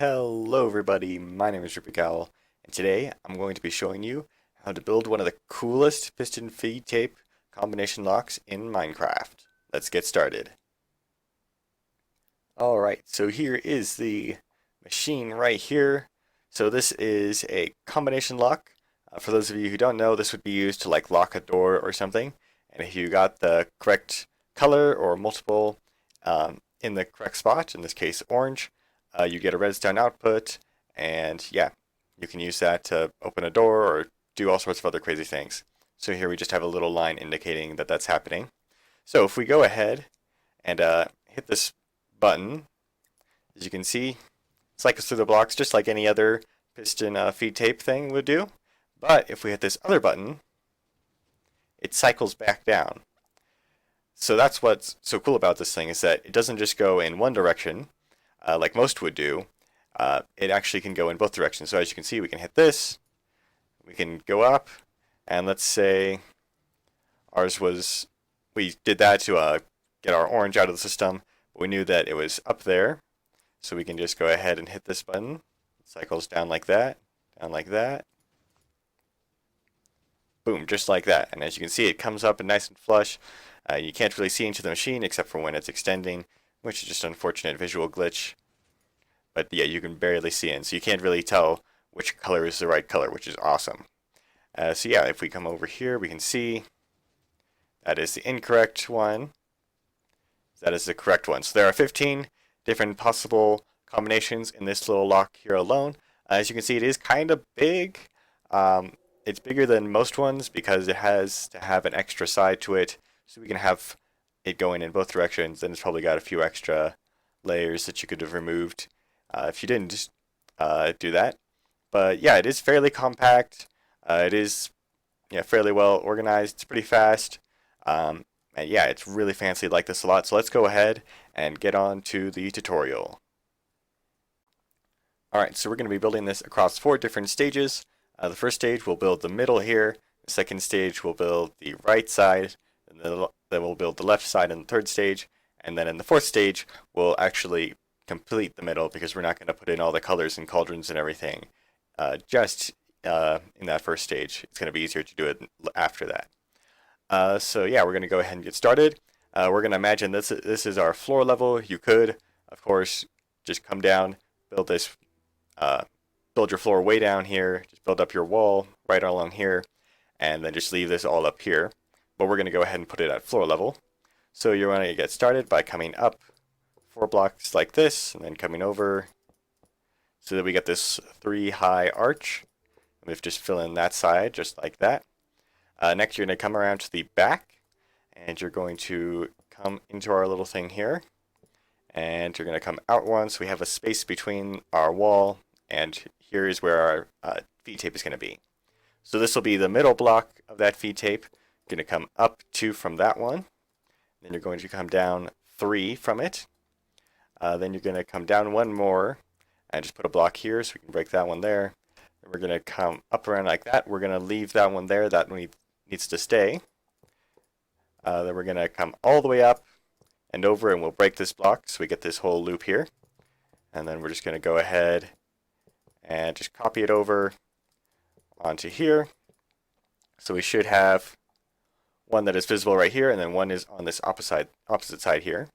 Hello everybody, my name is Rupik Owl, and today I'm going to be showing you how to build one of the coolest piston feed tape combination locks in Minecraft. Let's get started. Alright, so here is the machine right here. So this is a combination lock. For those of you who don't know, this would be used to like lock a door or something. And if you got the correct color or multiple in the correct spot, in this case orange, you get a redstone output, and yeah, you can use that to open a door or do all sorts of other crazy things. So here we just have a little line indicating that that's happening. So if we go ahead and hit this button, as you can see, cycles through the blocks just like any other piston feed tape thing would do. But if we hit this other button, it cycles back down. So that's what's so cool about this thing, is that it doesn't just go in one direction, like most would do. It actually can go in both directions. So as you can see, we can hit this, we can go up, and let's say we did that to get our orange out of the system, but we knew that it was up there. So we can just go ahead and hit this button. It cycles down like that, boom, just like that. And as you can see, it comes up and nice and flush. You can't really see into the machine except for when it's extending, which is just an unfortunate visual glitch. But yeah, you can barely see in, so you can't really tell which color is the right color, which is awesome. So yeah, if we come over here, we can see that is the incorrect one. That is the correct one. So there are 15 different possible combinations in this little lock here alone. As you can see, it is kind of big. It's bigger than most ones because it has to have an extra side to it, so we can have it going in both directions. And it's probably got a few extra layers that you could have removed if you didn't do that. But yeah, it is fairly compact. It is fairly well organized. It's pretty fast. And yeah, it's really fancy. I like this a lot. So let's go ahead and get on to the tutorial. Alright, so we're going to be building this across 4 different stages. The first stage we'll build the middle here. The second stage we'll build the right side. And then we'll build the left side in the third stage. And then in the fourth stage we'll actually complete the middle, because we're not going to put in all the colors and cauldrons and everything just in that first stage. It's going to be easier to do it after that. So yeah, we're going to go ahead and get started. We're going to imagine this is our floor level. You could, of course, just come down, build this, build your floor way down here, just build up your wall right along here, and then just leave this all up here. But we're going to go ahead and put it at floor level. So you're going to get started by coming up 4 blocks like this, and then coming over so that we get this 3 high arch. And we have to just fill in that side just like that. Next, you're going to come around to the back, and you're going to come into our little thing here, and you're going to come out once. We have a space between our wall, and here is where our feed tape is going to be. So this will be the middle block of that feed tape. You're going to come up 2 from that one. Then you're going to come down 3 from it. Then you're going to come down 1 more and just put a block here so we can break that one there. Then we're going to come up around like that. We're going to leave that one there. That one needs to stay. Then we're going to come all the way up and over, and we'll break this block so we get this whole loop here. And then we're just going to go ahead and just copy it over onto here. So we should have one that is visible right here, and then one is on this opposite side here.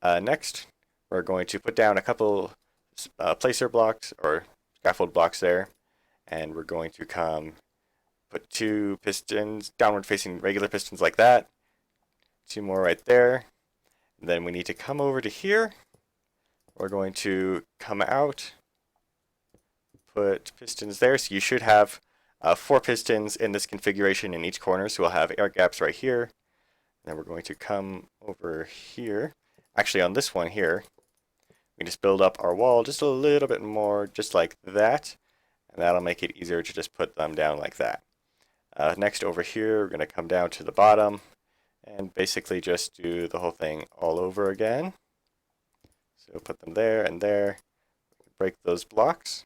Next, we're going to put down a couple placer blocks or scaffold blocks there, and we're going to put 2 pistons, downward facing regular pistons like that, 2 more right there. And then we need to come over to here. We're going to come out, put pistons there. So you should have 4 pistons in this configuration in each corner, so we'll have air gaps right here. And then we're going to come over here. Actually, on this one here, we just build up our wall just a little bit more, just like that, and that'll make it easier to just put them down like that. Next, over here, we're going to come down to the bottom and basically just do the whole thing all over again. So put them there and there, break those blocks.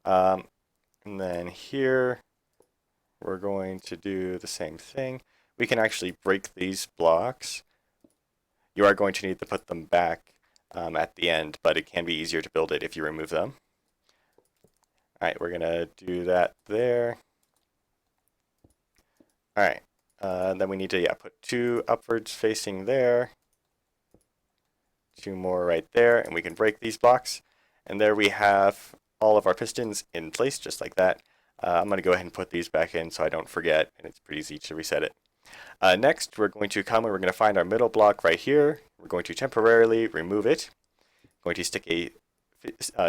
And then here, we're going to do the same thing. We can actually break these blocks. You are going to need to put them back at the end, but it can be easier to build it if you remove them. Alright, we're going to do that there. Alright, then we need to put 2 upwards facing there. 2 more right there, and we can break these blocks. And there we have all of our pistons in place, just like that. I'm going to go ahead and put these back in so I don't forget, and it's pretty easy to reset it. Next, we're going to come and we're going to find our middle block right here. We're going to temporarily remove it. Going to stick a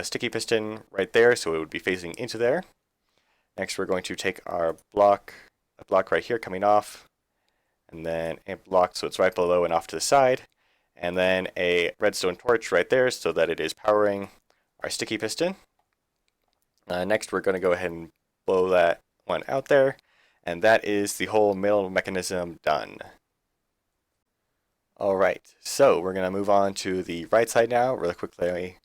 sticky piston right there so it would be facing into there. Next, we're going to take our block, a block right here coming off, and then a block so it's right below and off to the side, and then a redstone torch right there so that it is powering our sticky piston. Next, we're going to go ahead and blow that one out there, and that is the whole middle mechanism done. Alright, so we're going to move on to the right side now really quickly.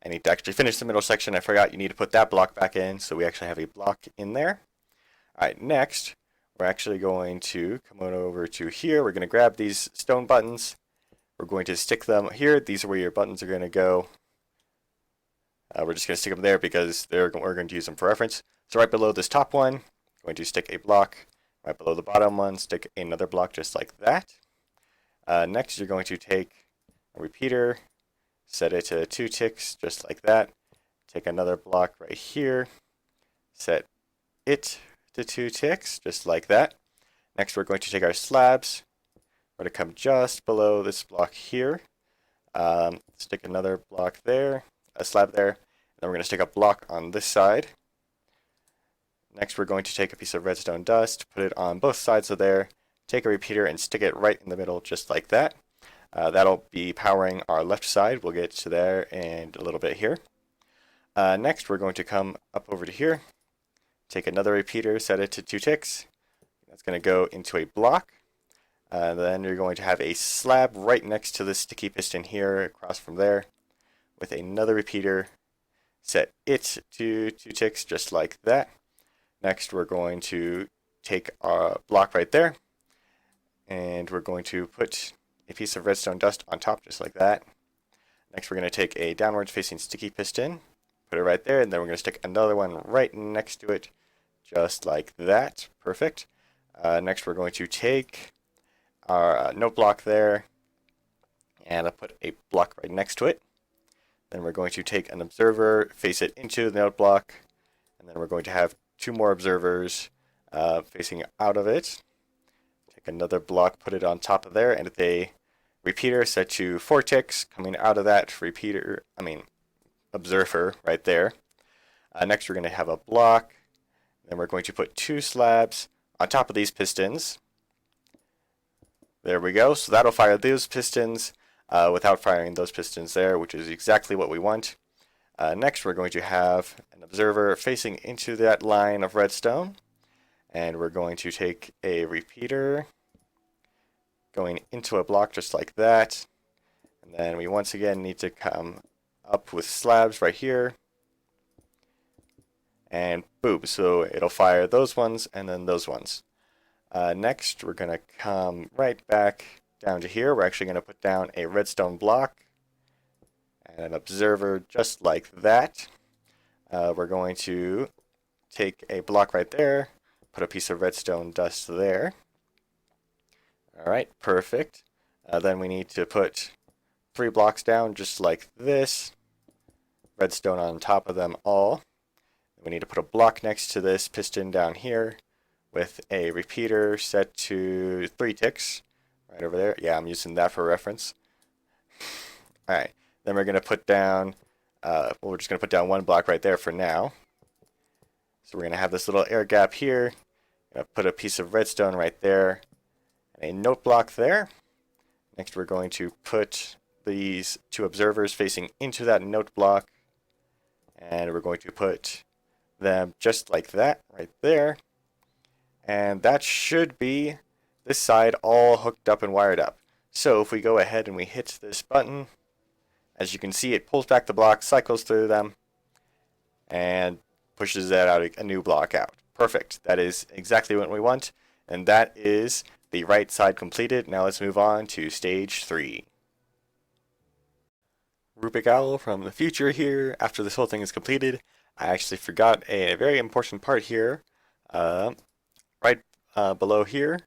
I need to actually finish the middle section. I forgot you need to put that block back in, so we actually have a block in there. Alright, next, we're actually going to come on over to here. We're going to grab these stone buttons. We're going to stick them here. These are where your buttons are going to go. We're just going to stick them there because we're going to use them for reference. So right below this top one, going to stick a block. Right below the bottom one, stick another block just like that. Next, you're going to take a repeater, set it to 2 ticks just like that. Take another block right here, set it to 2 ticks just like that. Next, we're going to take our slabs. We're going to come just below this block here. Stick another block there, a slab there. And then we're going to stick a block on this side. Next, we're going to take a piece of redstone dust, put it on both sides of there, take a repeater and stick it right in the middle just like that. That'll be powering our left side. We'll get to there in a little bit here. Next, we're going to come up over to here, take another repeater, set it to 2 ticks. That's going to go into a block. Then you're going to have a slab right next to the sticky piston here across from there with another repeater, set it to 2 ticks just like that. Next, we're going to take our block right there, and we're going to put a piece of redstone dust on top just like that. Next, we're going to take a downwards facing sticky piston, put it right there, and then we're going to stick another one right next to it just like that. Perfect. Next, we're going to take our note block there, and I'll put a block right next to it. Then we're going to take an observer, face it into the note block, and then we're going to have 2 more observers facing out of it. Take another block, put it on top of there, and a repeater set to 4 ticks coming out of that observer right there. Next, we're going to have a block. Then we're going to put 2 slabs on top of these pistons. There we go. So that'll fire those pistons without firing those pistons there, which is exactly what we want. Next, we're going to have an observer facing into that line of redstone. And we're going to take a repeater going into a block just like that. And then we once again need to come up with slabs right here. And boom, so it'll fire those ones and then those ones. Next, we're going to come right back down to here. We're actually going to put down a redstone block and an observer just like that. We're going to take a block right there, put a piece of redstone dust there. Alright, perfect. Then we need to put 3 blocks down just like this. Redstone on top of them all. We need to put a block next to this piston down here with a repeater set to 3 ticks right over there. Yeah, I'm using that for reference. Alright, then we're going to put down, we're just going to put down 1 block right there for now. So we're going to have this little air gap here. Put a piece of redstone right there and a note block there. Next, we're going to put these 2 observers facing into that note block, and we're going to put them just like that right there. And that should be this side all hooked up and wired up. So if we go ahead and we hit this button, as you can see, it pulls back the block, cycles through them, and pushes that out, a new block out. Perfect. That is exactly what we want. And that is the right side completed. Now let's move on to stage 3. Rubik Owl from the future here. After this whole thing is completed, I actually forgot a very important part here. Uh, right below here,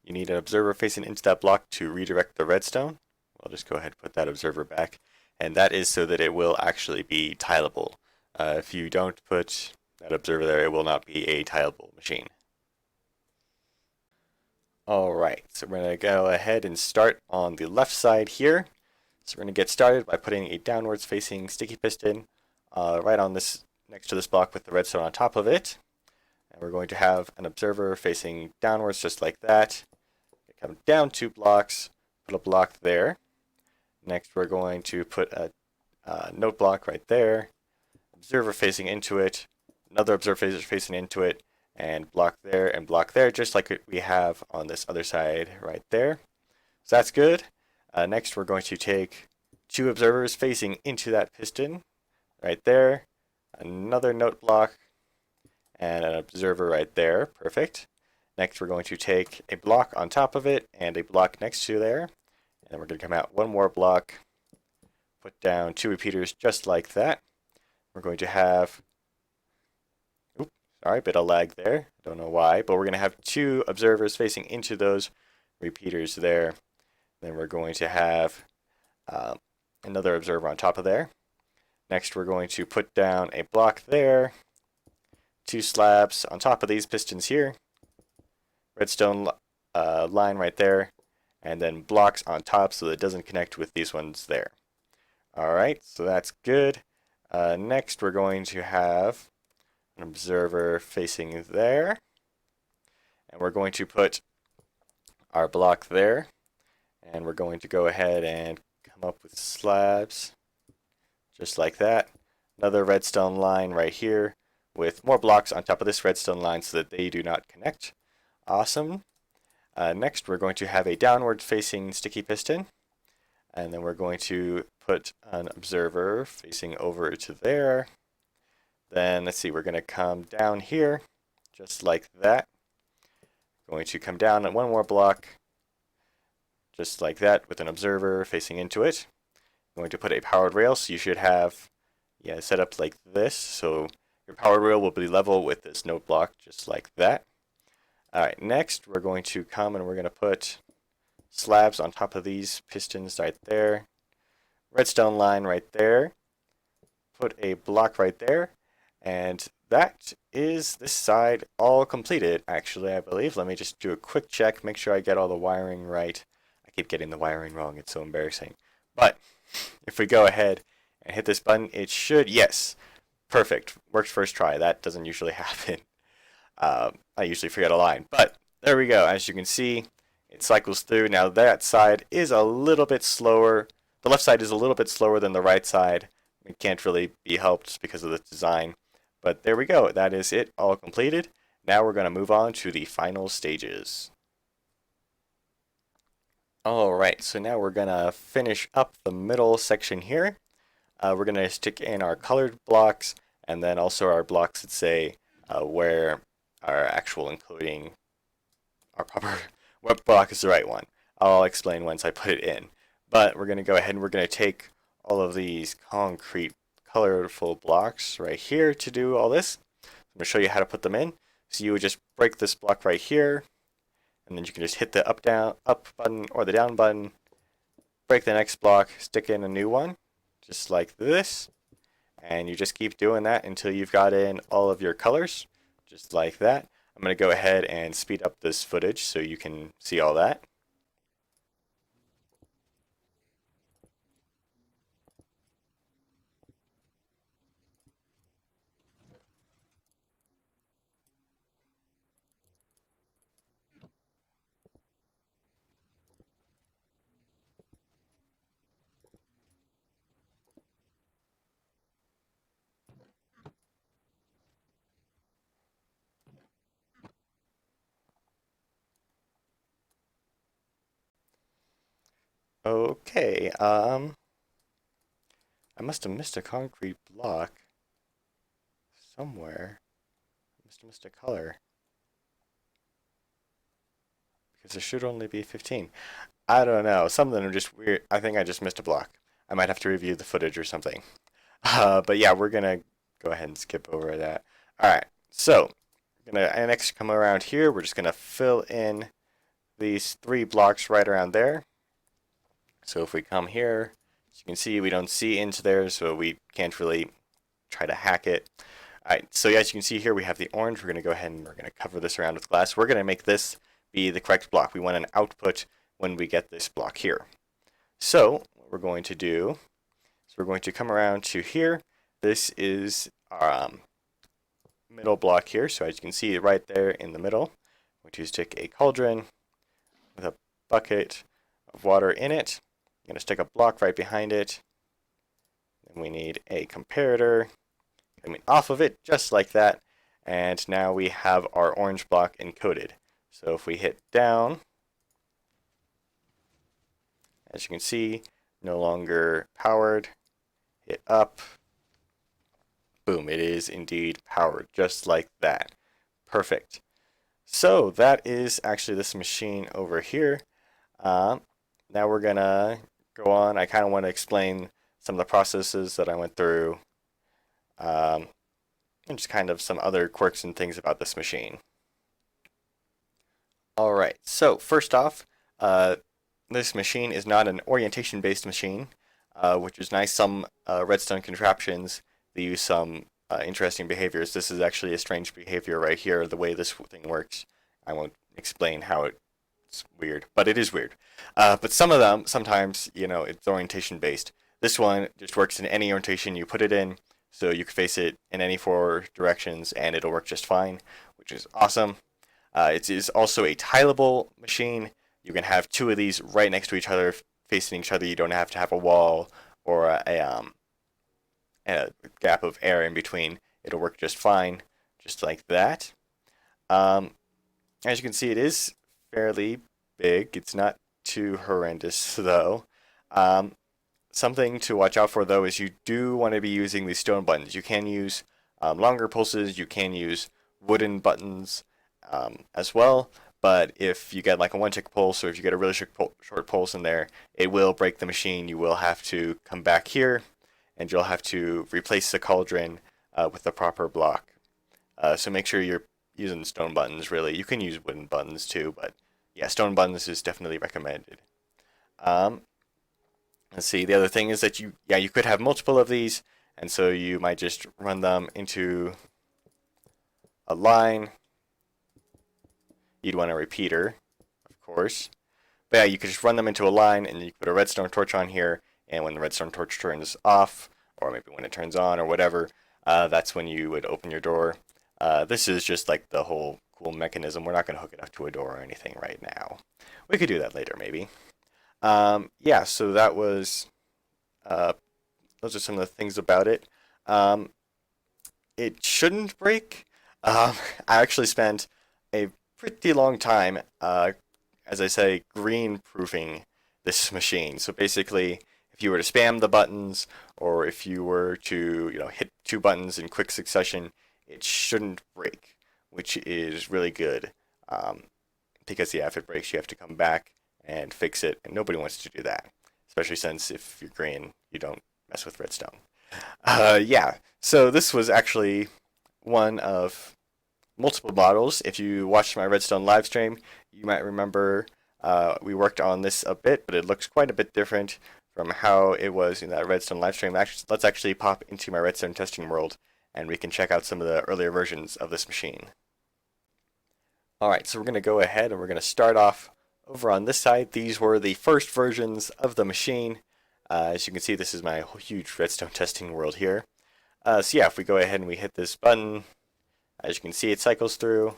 you need an observer facing into that block to redirect the redstone. I'll just go ahead and put that observer back. And that is so that it will actually be tileable. If you don't put that observer there, it will not be a tileable machine. Alright, so we're going to go ahead and start on the left side here. So we're going to get started by putting a downwards facing sticky piston right on this next to this block with the redstone on top of it. And we're going to have an observer facing downwards just like that. Come down 2 blocks, put a block there. Next we're going to put a note block right there, observer facing into it, another observer facing into it, and block there, just like we have on this other side right there. So that's good. Next we're going to take 2 observers facing into that piston right there, another note block, and an observer right there. Perfect. Next we're going to take a block on top of it and a block next to there. And then we're going to come out 1 more block, put down 2 repeaters just like that. We're going to have, oops, sorry, bit of lag there. Don't know why, but we're going to have 2 observers facing into those repeaters there. Then we're going to have another observer on top of there. Next we're going to put down a block there, 2 slabs on top of these pistons here, redstone line right there, and then blocks on top so that it doesn't connect with these ones there. Alright, so that's good. Next we're going to have an observer facing there, and we're going to put our block there, and we're going to go ahead and come up with slabs just like that. Another redstone line right here with more blocks on top of this redstone line so that they do not connect. Awesome. Next we're going to have a downward facing sticky piston, and then we're going to put an observer facing over to there. Then let's see, we're going to come down here just like that. Going to come down 1 more block just like that with an observer facing into it. I'm going to put a powered rail, so you should have set up like this, so your powered rail will be level with this note block just like that. Alright, next we're going to come and we're going to put slabs on top of these pistons right there. Redstone line right there. Put a block right there. And that is this side all completed, actually, I believe. Let me just do a quick check, make sure I get all the wiring right. I keep getting the wiring wrong, it's so embarrassing. But if we go ahead and hit this button, it should, yes, perfect. Works first try. That doesn't usually happen. I usually forget a line, but there we go. As you can see, it cycles through. Now that side is a little bit slower. The left side is a little bit slower than the right side. It can't really be helped because of the design. But there we go. That is it, all completed. Now we're going to move on to the final stages. Alright, so now we're going to finish up the middle section here. We're going to stick in our colored blocks and then also our blocks that say where our actual including our proper, what block is the right one. I'll explain once I put it in. But we're going to go ahead and we're going to take all of these concrete colorful blocks right here to do all this. I'm going to show you how to put them in. So you would just break this block right here, and then you can just hit the up button or the down button, break the next block, stick in a new one, just like this, and you just keep doing that until you've got in all of your colors, just like that. I'm going to go ahead and speed up this footage so you can see all that. Okay, I must have missed a concrete block somewhere. I must have missed a color. Because there should only be 15. I don't know. Some of them are just weird. I think I just missed a block. I might have to review the footage or something. But yeah, we're gonna go ahead and skip over that. Alright, so we're gonna next come around here. We're just gonna fill in these 3 blocks right around there. So if we come here, as you can see, we don't see into there, so we can't really try to hack it. Alright, so as you can see here, we have the orange. We're going to go ahead and we're going to cover this around with glass. We're going to make this be the correct block. We want an output when we get this block here. So what we're going to do is we're going to come around to here. This is our middle block here. So as you can see right there in the middle, I'm going to stick a cauldron with a bucket of water in it. I'm going to stick a block right behind it. Then we need a comparator coming off of it, just like that. And now we have our orange block encoded. So if we hit down, as you can see, no longer powered. Hit up. Boom, it is indeed powered, just like that. Perfect. So that is actually this machine over here. Now we're gonna go on. I kind of want to explain some of the processes that I went through, and just kind of some other quirks and things about this machine. Alright, so first off, this machine is not an orientation-based machine, which is nice. Some redstone contraptions, they use some interesting behaviors. This is actually a strange behavior right here, the way this thing works. I won't explain how it's weird, but it is weird. But some of them, sometimes, you know, it's orientation-based. This one just works in any orientation you put it in, so you can face it in any 4 directions and it'll work just fine, which is awesome. It is also a tileable machine. You can have 2 of these right next to each other, facing each other. You don't have to have a wall or a gap of air in between. It'll work just fine, just like that. As you can see, it is fairly big. It's not too horrendous, though. Something to watch out for, though, is you do want to be using these stone buttons. You can use longer pulses. You can use wooden buttons as well. But if you get like a 1-tick pulse, or if you get a really short pulse in there, it will break the machine. You will have to come back here, and you'll have to replace the cauldron with the proper block. So make sure you're using stone buttons, really. You can use wooden buttons too, but yeah, stone buttons is definitely recommended. Let's see, the other thing is that you could have multiple of these, and so you might just run them into a line. You'd want a repeater, of course. But yeah, you could just run them into a line, and you put a redstone torch on here, and when the redstone torch turns off, or maybe when it turns on, or whatever, that's when you would open your door. This is just like the whole cool mechanism. We're not going to hook it up to a door or anything right now. We could do that later, maybe. Yeah, so that was, those are some of the things about it. It shouldn't break. I actually spent a pretty long time, as I say, green-proofing this machine. So basically, if you were to spam the buttons, or if you were to, hit 2 buttons in quick succession, it shouldn't break, which is really good. Because yeah, if it breaks, you have to come back and fix it, and nobody wants to do that, especially since if you're green, you don't mess with redstone. Yeah, so this was actually one of multiple models. If you watched my redstone live stream, you might remember we worked on this a bit, but it looks quite a bit different from how it was in that redstone live stream. Let's actually pop into my redstone testing world, and we can check out some of the earlier versions of this machine. Alright, so we're going to go ahead and we're going to start off over on this side. These were the first versions of the machine. As you can see, this is my huge redstone testing world here. So yeah, if we go ahead and we hit this button, as you can see, it cycles through.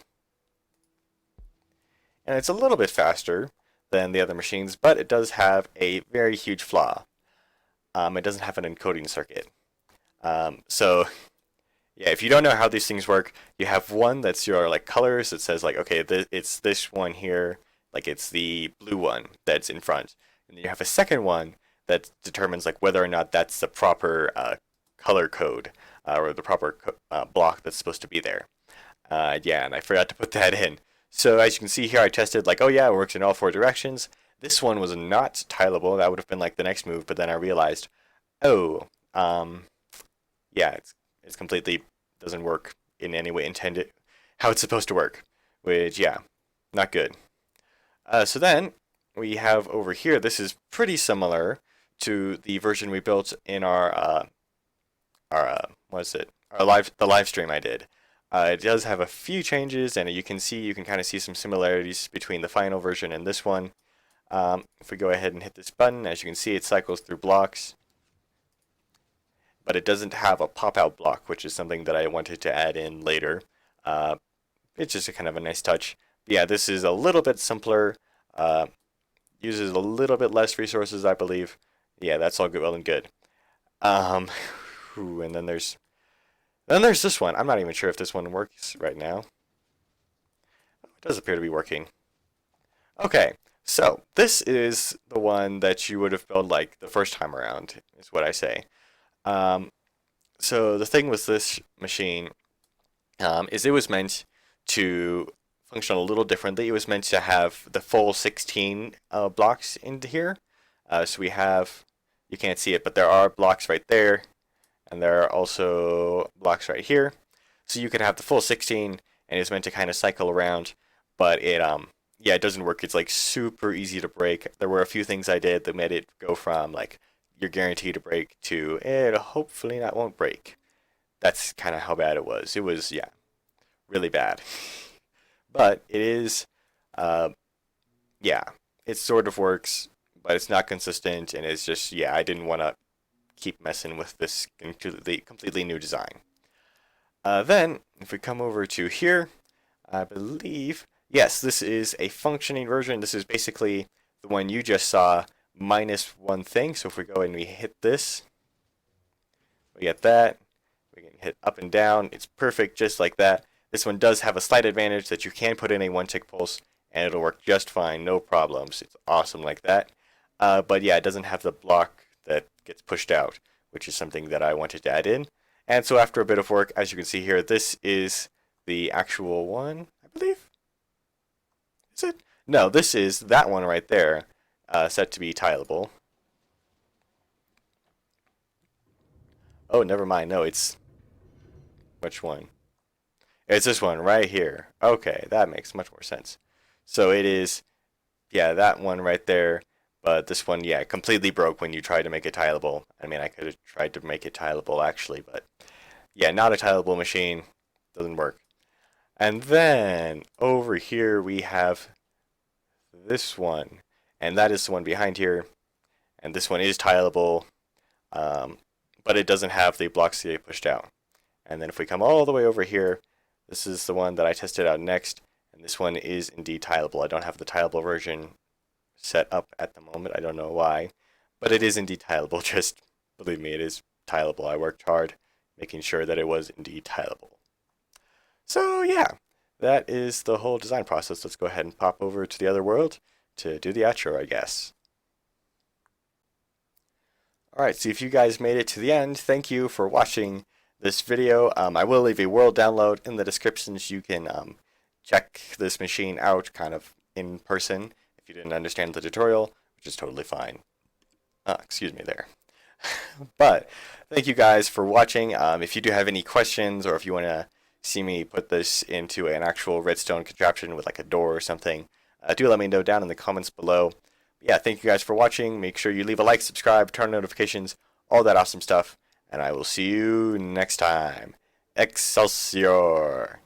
And it's a little bit faster than the other machines, but it does have a very huge flaw. It doesn't have an encoding circuit. So yeah, if you don't know how these things work, you have one that's your like colors that says like, okay, it's this one here, like it's the blue one that's in front. And then you have a second one that determines like whether or not that's the proper color code or the proper block that's supposed to be there. Yeah, and I forgot to put that in. So as you can see here, I tested like, oh yeah, it works in all 4 directions. This one was not tileable. That would have been like the next move, but then I realized, Oh, yeah, it's completely doesn't work in any way intended how it's supposed to work, which yeah, not good. So then we have over here. This is pretty similar to the version we built in our what is it? Our live stream I did. It does have a few changes, and you can kind of see some similarities between the final version and this one. If we go ahead and hit this button, as you can see, it cycles through blocks, but it doesn't have a pop-out block, which is something that I wanted to add in later. It's just a kind of a nice touch. But yeah, this is a little bit simpler, uses a little bit less resources, I believe. Yeah, that's all good, well and good. And then there's this one. I'm not even sure if this one works right now. It does appear to be working. Okay, so this is the one that you would have built like the first time around, is what I say. So the thing with this machine is it was meant to function a little differently. It was meant to have the full 16 blocks into here. So we have, you can't see it, but there are blocks right there, and there are also blocks right here. So you could have the full 16, and it's meant to kind of cycle around, but yeah, it doesn't work. It's like super easy to break. There were a few things I did that made it go from like you're guaranteed to break to it hopefully not won't break. That's kind of how bad it was. It was, yeah, really bad. But it is, yeah, it sort of works, but it's not consistent, and it's just, yeah, I didn't want to keep messing with this completely new design. Then, if we come over to here, I believe, yes, this is a functioning version. This is basically the one you just saw minus one thing. So if we go and we hit this, we get that. We can hit up and down. It's perfect just like that. This one does have a slight advantage that you can put in a one-tick pulse and it'll work just fine, no problems. It's awesome like that. But yeah, it doesn't have the block that gets pushed out, which is something that I wanted to add in. And so after a bit of work, as you can see here, this is the actual one, I believe. Is it? No, this is that one right there, set to be tileable. Oh, never mind. No, it's... Which one? It's this one right here. Okay, that makes much more sense. So it is, yeah, that one right there. But this one, yeah, completely broke when you tried to make it tileable. I mean, I could have tried to make it tileable actually, but yeah, not a tileable machine. Doesn't work. And then over here we have this one, and that is the one behind here. And this one is tileable, but it doesn't have the blocks to get pushed out. And then if we come all the way over here, this is the one that I tested out next, and this one is indeed tileable. I don't have the tileable version set up at the moment. I don't know why, but it is indeed tileable. Just believe me, it is tileable. I worked hard making sure that it was indeed tileable. So yeah, that is the whole design process. Let's go ahead and pop over to the other world to do the outro, I guess. Alright, so if you guys made it to the end, thank you for watching this video. I will leave a world download in the description so you can check this machine out kind of in person if you didn't understand the tutorial, which is totally fine. Excuse me there. But thank you guys for watching. If you do have any questions, or if you want to see me put this into an actual redstone contraption with like a door or something, do let me know down in the comments below. But yeah, thank you guys for watching. Make sure you leave a like, subscribe, turn on notifications, all that awesome stuff. And I will see you next time. Excelsior!